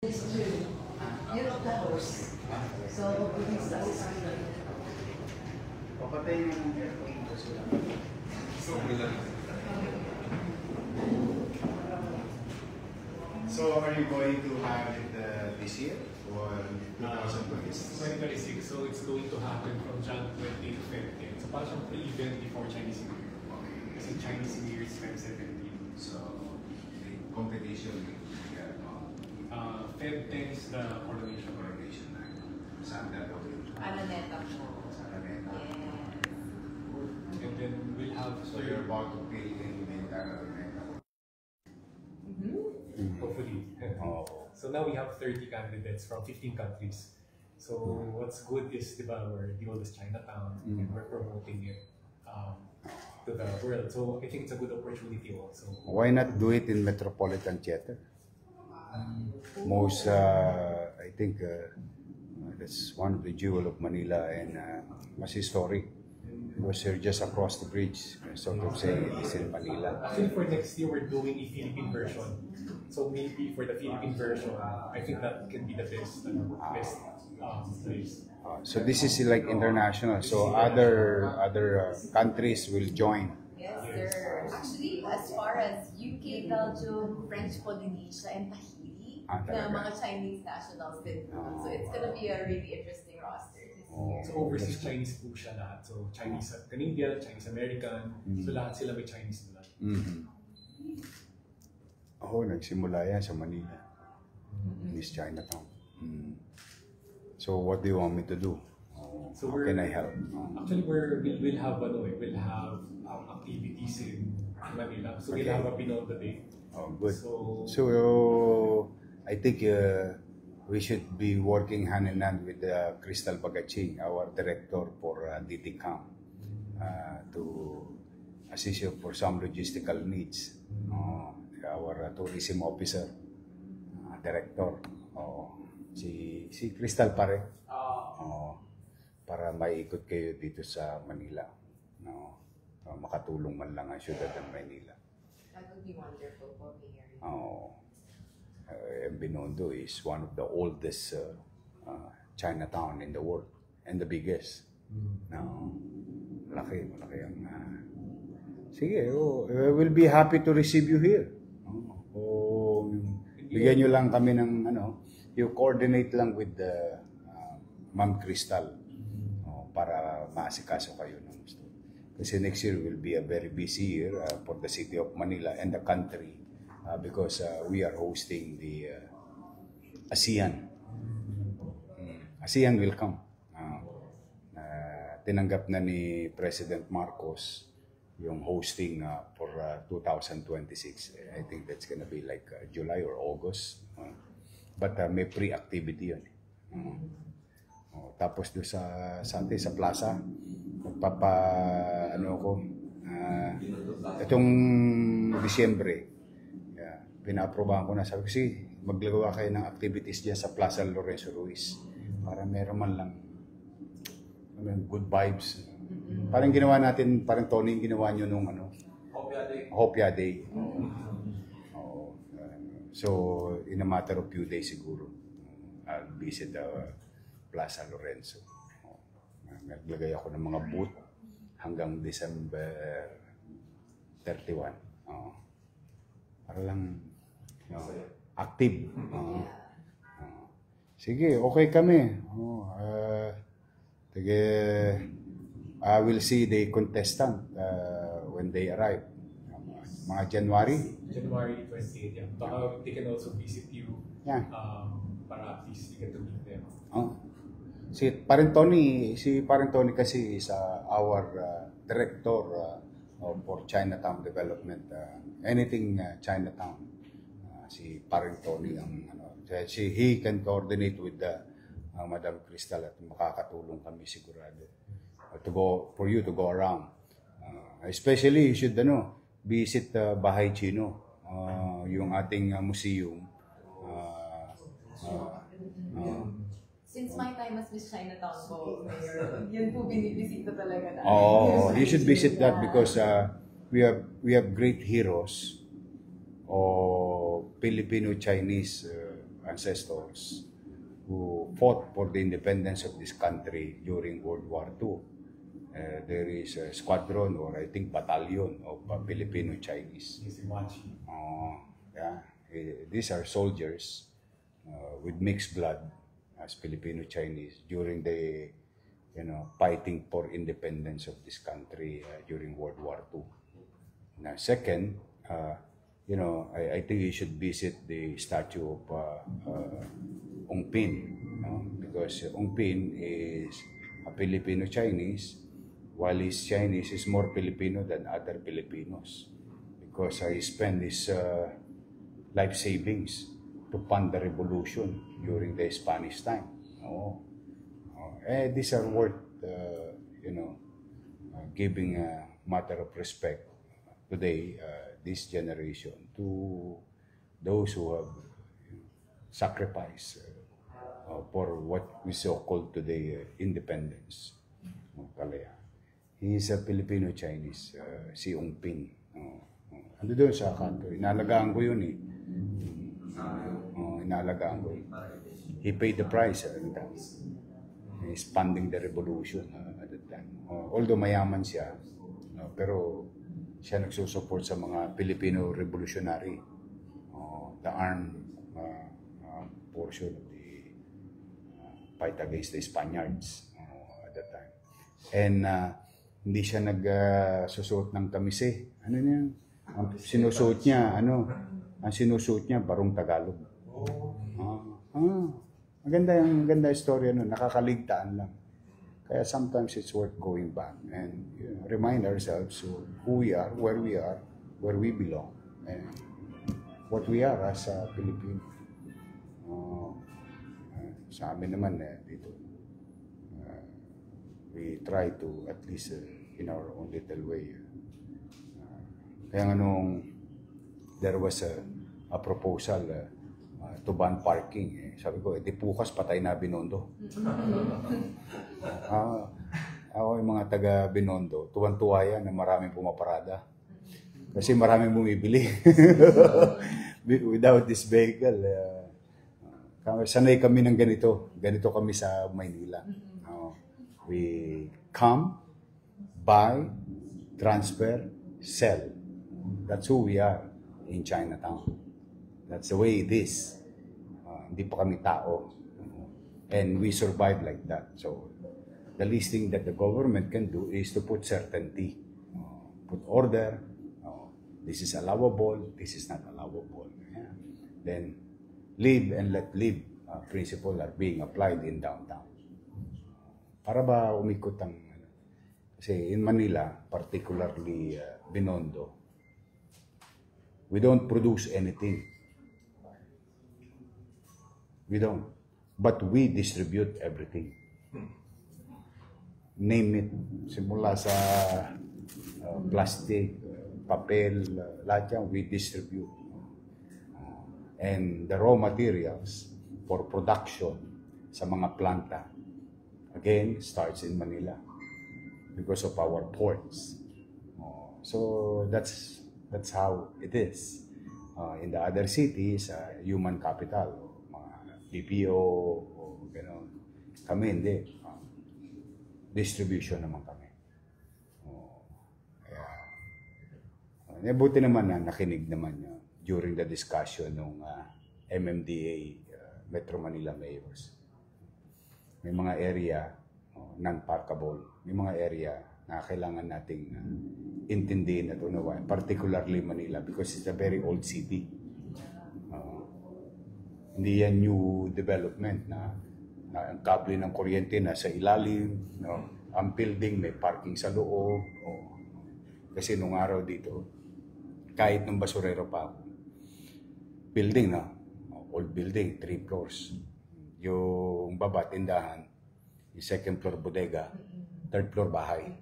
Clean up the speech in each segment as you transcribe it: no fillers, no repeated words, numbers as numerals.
Year of the horse. So, we start Papatayin mo ng aircon kasi lang. So, are you going to have it this year or 2026? 2026, so it's going to happen from Jan 20 to 15. So parang siyang pre-event before Chinese New Year. Kasi Chinese New Year is Feb 17. So, the competition Feb 10 is the coronation. Saan gagawin? Araneta po. Sa Araneta. Yes. And then we'll have So, you're about to fill in the entire Araneta. hopefully. Oh. So now we have 30 candidates from 15 countries. So what's good is, diba, we're the oldest Chinatown and we're promoting it to the world. So I think it's a good opportunity also. Why not do it in Metropolitan Theater? Most, I think, that's one of the jewel of Manila and mas historic. Because you're just across the bridge, sort of saying it's in Manila. Actually, for next year, we're doing a Philippine version. So maybe for the Philippine version, I think that can be the best place. So this is like international. So other countries will join. Yes, sir. Actually, as far as UK, Belgium, French Polynesia, and Tahiti, na mga Chinese nationals din. So it's gonna be a really interesting roster this year. So overseas Chinese po siya lahat. So Chinese Canadian, Chinese American. So lahat sila may Chinese nila. Ako, nagsimula yan sa Manila. Miss Chinatown. So what do you want me to do? So How can I help? Actually, we'll have activities in Manila. So we'll have a Binondo Day. Oh, good. So I think we should be working hand in hand with Crystal Bagaching, our director for DTCAM, to assist you for some logistical needs. Our tourism officer, director, si Crystal pare, para maiikot kayo dito sa Manila, makatulong man lang ang syudad ng Manila. That would be wonderful for me. Binondo is one of the oldest Chinatown in the world and the biggest. Malaki ang... Sige, we'll be happy to receive you here. Bigyan nyo lang kami ng you coordinate lang with Ma'am Crystal para maasikaso kayo ng gusto. Kasi next year will be a very busy year for the city of Manila and the country because we are hosting the ASEAN. ASEAN will come. Tinanggap na ni President Marcos yung hosting for 2026. I think that's gonna be like July or August. But may pre-activity yun. Tapos doon sa plaza, itong Disyembre, pina-aprobahan ko na. Sabi ko, maglagawa kayo ng activities dyan sa Plaza Lorenzo Ruiz para meron man lang good vibes. Parang ginawa natin, parang Tony, ginawa nyo nung Hopia Day. So, in a matter of few days siguro, I'll visit the Plaza Lorenzo. Naglagay ako ng mga booth hanggang December 31. Para lang active. Sige, okay kami. I will see the contestant when they arrive. Mga January 28, yeah. Baka they can also visit you para at least you get to meet them. Si Paring Tony kasi is our director for Chinatown development. Anything Chinatown. Si Paring Tony he can coordinate with Madam Crystal at makakatulong kami sigurado for you to go around. Especially you should visit Bahay Chino, yung ating museum. Since my time as Miss Chinatown po, Mayor, yun po binibisita talaga na. You should visit that because we have great heroes of Filipino-Chinese ancestors who fought for the independence of this country during World War II. There is a squadron or I think battalion of Filipino-Chinese. Yeah. These are soldiers with mixed blood as Filipino-Chinese during the fighting for independence of this country during World War II. Now, second, I think you should visit the statue of Ong Pin, because Ong Pin is a Filipino-Chinese, while his Chinese is more Filipino than other Filipinos, because he spent his life savings to fund the revolution during the Spanish time. These are worth, giving a matter of respect today, this generation, to those who have sacrificed for what we so called today independence. He is a Filipino-Chinese, si Ong Pin. Ano doon sa kanto? Inalagaan ko yun eh. Inalagaan ko. He paid the price at the time. He's funding the revolution at the time. Although mayaman siya, pero siya nagsusupport sa mga Filipino revolutionary, the armed portion of the fight against the Spaniards at that time. And hindi siya nagsusuot ng kamise. Ano niya? Ang sinusuot niya, ang sinusuot niya, barong Tagalog. Maganda yung istorya nun, nakakaligtaan lang. Kaya sometimes it's worth going back and remind ourselves who we are, where we belong, and what we are as a Filipino. Sa amin naman dito, we try to at least in our own little way. Kaya nung there was a proposal to ban parking, sabi ko, di bukas patay na Binondo. Ako yung mga taga Binondo, tuwan-tuwa yan na maraming pumaparada. Kasi maraming bumibili. Without this vehicle, sanay kami ng ganito. Ganito kami sa Maynila. We come, buy, transfer, sell. That's who we are in Chinatown. That's the way it is. Hindi pa kami tao. And we survive like that. So, the least thing that the government can do is to put certainty. Put order. This is allowable. This is not allowable. Yeah. Then, live and let live principle are being applied in downtown. Para ba umikot ang... Kasi in Manila, particularly Binondo, we don't produce anything. We don't. But we distribute everything. Name it. Simula sa plastic, papel, lahat yan, we distribute. And the raw materials for production sa mga planta, again, starts in Manila because of our ports. So that's how it is. In the other cities, human capital, BPO, o gano'n. Kami hindi. Distribution naman kami. Kaya, buti naman na nakinig naman during the discussion ng MMDA, Metro Manila Mayors. May mga area non-parkable. May mga area na kailangan nating intindihin at unawain, particularly Manila, because it's a very old city. Hindi yan new development na ang kable ng kuryente nasa ilalim, ang building may parking sa loob. Kasi nung araw dito, kahit nung basurero pa ako, building old building, 3 floors. Yung baba, tindahan, yung second floor bodega, third floor bahay.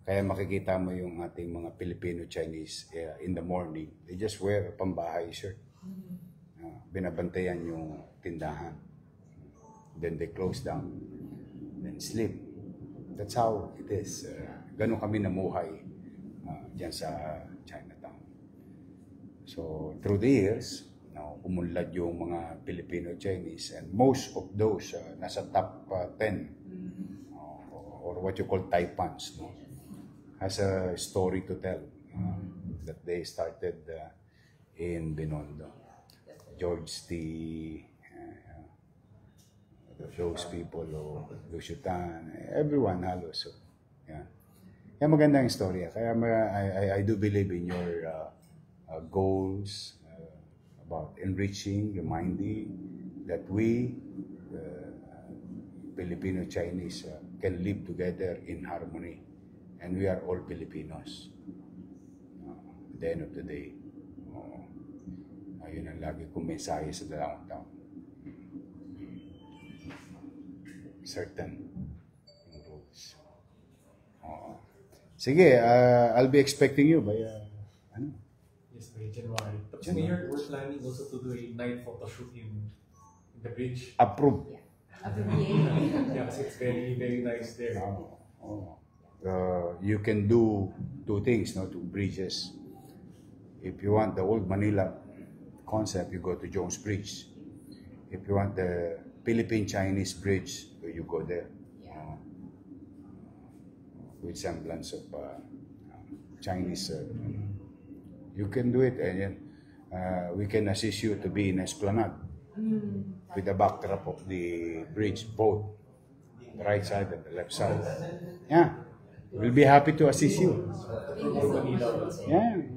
Kaya makikita mo yung ating mga Filipino-Chinese in the morning, they just wear a pambahay shirt. Binabantayan yung tindahan. Then they close down. Then sleep. That's how it is. Ganun kami namuhay dyan sa Chinatown. So, through the years, no, umunlad yung mga Filipino-Chinese, and most of those nasa top 10 or what you call Taipans, no, has a story to tell that they started in Binondo. George T. Those people, Lusutan, everyone halos. So, yeah. Kaya maganda yung storya. Kaya I do believe in your goals about enriching, reminding that we, Filipino-Chinese, can live together in harmony. And we are all Filipinos. At the end of the day, ayun ang lagi kong mensahe sa dalawang taon. Certain rules. Sige, I'll be expecting you by Yes, by January. Tapos Mayor, we're planning also to do a night photo shoot in the bridge. approve. Yeah, kasi it's very, very nice there. You can do two things, no, two bridges. If you want the old Manila concept, you go to Jones Bridge. If you want the Philippine-Chinese bridge, you go there. With semblance of Chinese. You can do it, and then we can assist you to be in Esplanade with the backdrop of the bridge, both the right side and the left side. Yeah, we'll be happy to assist you. Yeah. And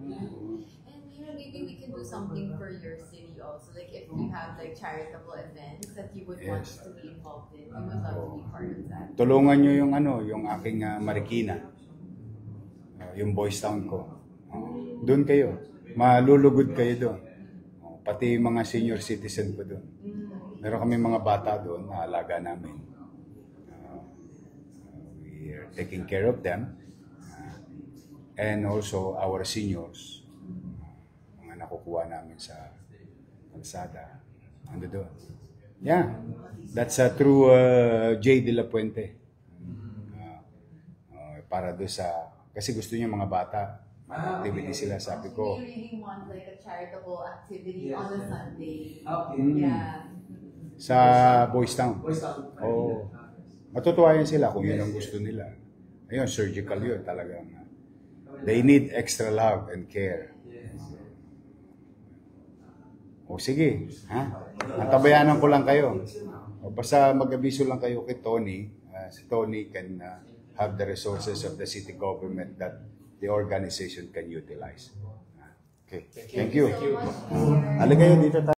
maybe we can do something for your city also. Like if you have like charitable events that you would want us to be involved in, we would love to be part of that. Tulungan nyo yung aking Marikina, yung Boys Town ko. Doon kayo. Malulugod kayo doon. Pati mga senior citizen ko doon. Meron kami mga bata doon na alaga namin. We are taking care of them. And also our seniors. Mga nakukuha namin sa kalsada. Ano doon? Yeah. That's through J. De La Puente. Para doon sa... Kasi gusto niya mga bata. Activity sila, sabi ko. We really want like a charitable activity on a Sunday. Yeah. Sa Boys Town. Oo. Matutuwa yan sila kung yun ang gusto nila. Ayun, surgical yun talagang. They need extra love and care. O sige, ha? Antabayanan ko lang kayo. O basta mag-abiso lang kayo kay Tony. Si Tony can have the resources of the city government that the organization can utilize. Okay. Thank you. So much, Mayor. Halika kayo dito tayo.